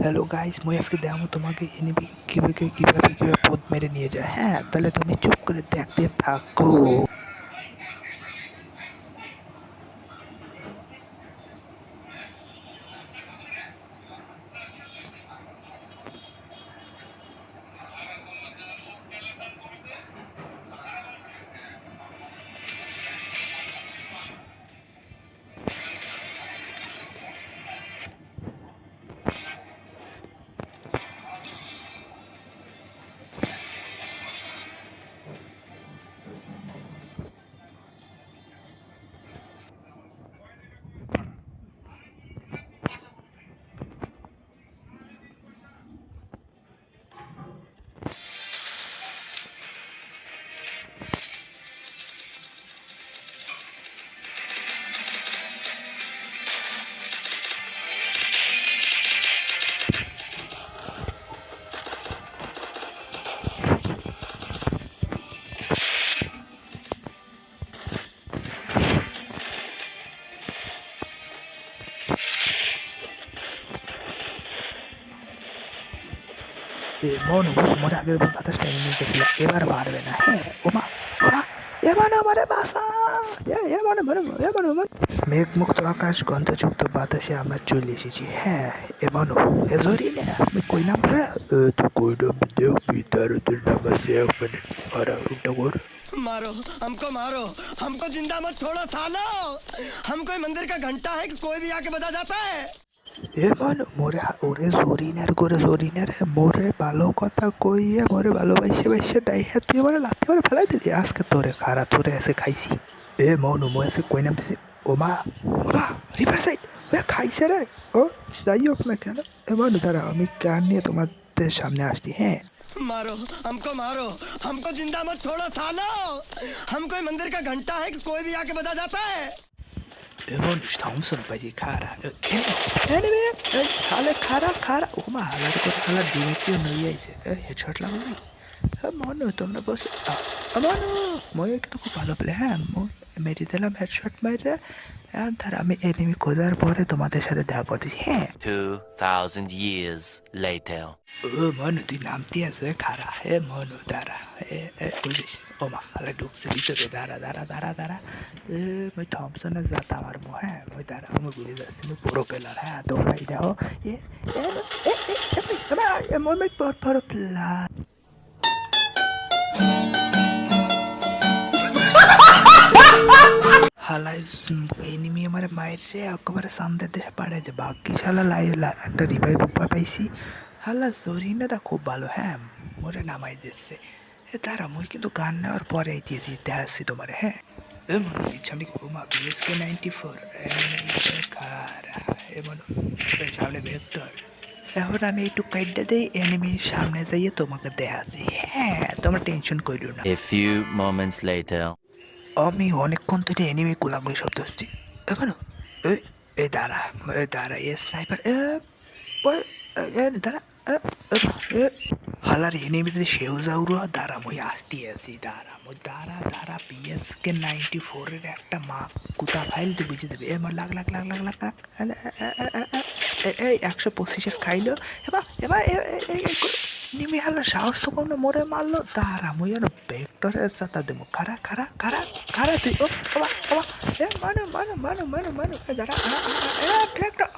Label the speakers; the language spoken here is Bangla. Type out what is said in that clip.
Speaker 1: হ্যালো গাইস, মই আজকে দেখাবো তোমাকে এনিমি কিভাবে পথ মেরে নিয়ে যায়। হ্যাঁ, তাহলে তুমি চুপ করে দেখতে থাকো। মনে বুঝ মনে আগের বাতাস টেনে নিয়ে গেছিল, এবার পারবে না। হ্যাঁ, ওমা ওমা, এমন আমারে বাসা, মেঘমুক্ত আকাশ, গন্ধযুক্ত বাতাসে আমরা চলে এসেছি। হ্যাঁ, এমনও এজরি না আমি কই নাম্বার তো কই নাম্বার দেও পিতার তোর নাম্বার সে ওখানে আর উল্টা কর।
Speaker 2: मारो मारो हमको जिंदा मत छोड़ो सालो। हम कोई मंदिर का घंटा है कि कोई भी आके बजा जाता है।
Speaker 1: এমন মোরে ওরে জরিনার করে জরিনার মোরে ভালো কথা কইয়া মোরে ভালোবাসে বাইসে ডাইহা তুই আমার লাথি মারে ফেলাই দিলি। আজকে তোরে খারা তোরে এসে খাইছি। মনু মই এসে কই নামছি। ওমা ওমা, রিভার সাইড খাইছে রে। ও যাই হোক না কেন, মনু দাঁড়া আমি কান নিয়ে তোমাদের সামনে আসছি। হ্যাঁ,
Speaker 2: मारो हमको जिंदा मत छोड़ो सालो। हम कोई मंदिर का घंटा है कि कोई भी आके बजा जाता है।
Speaker 1: এমন থামসন পাইছি খারা খালে খারা খারা ওমা হালার করে খালা ডিমিটিও নই আইছে হেডশট লাগাবি। মনে তোমরা বসে আমার মই কিন্তু খুব ভালো প্লে। হ্যাঁ, মেরে দিলাম হেডশট মাইরে। ধর আমি এনিমি খোঁজার পরে তোমাদের সাথে দেখা করছি। হ্যাঁ,
Speaker 3: 2000 years later.
Speaker 1: ও মনু তুই নামতে আসবে খারা। হে মনু দাঁড়া, বুঝিস ওমা হালা ঢুকছে ভিতরে। দাঁড়া দাঁড়া দাঁড়া দাঁড়া মই থমসনে যাতা মারবো। হ্যাঁ, মই দাঁড়া আমি বুঝে যাচ্ছি আমি পুরো পেলার। হ্যাঁ, তোমরাই যাও। মই পুরো পেলার। হালাই এনিমি আমার মায়ের রে একেবারে সামনের দেশে পাড়ায় যে বাকি শালা একটা রিভাইভ পাইছি। হালা জরিনাটা খুব ভালো। হ্যাঁ, মোরে নামাই দিচ্ছে। তারা মুই কিন্তু গান নেওয়ার পরে দিয়েছি দেখাচ্ছি তোমার। হ্যাঁ, মনে সামনে ঘুমা বিএসকে 94 খারা মনে সামনে ভেক্টর। এখন আমি একটু কাইডটা দিই এনিমির সামনে যাইয়ে তোমাকে দেখাচ্ছি। হ্যাঁ, তোমার টেনশন করিও না।
Speaker 3: A few moments later.
Speaker 1: আমি অনেকক্ষণ ধরে এনিমি গোলাগুলি শব্দ হচ্ছে। এখনো এই দাঁড়া দাঁড়া স্নাইপার দাঁড়া হালার এনিমিতে সেও যাউরা। দাঁড়া মই আসতে আছি। দাঁড়া মই দাঁড়া দাঁড়া পিএসকে 94 একটা মা কুতা ফাইল তুই বুঝে দেবে। এবার লাগ লাগ লাগ লাগ লাগ লাগ এই 125 খাইলো। এবার এবার নিমে হালার সাহস তো কোনো মোরে মারলো। দাঁড়া মই আর ভেক্টরের সাথে দেবো। খারা খারা খারা খারা তুই ও বাবা বাবা মানো মানো মানো মানো মানো দাঁড়া ভেক্টর।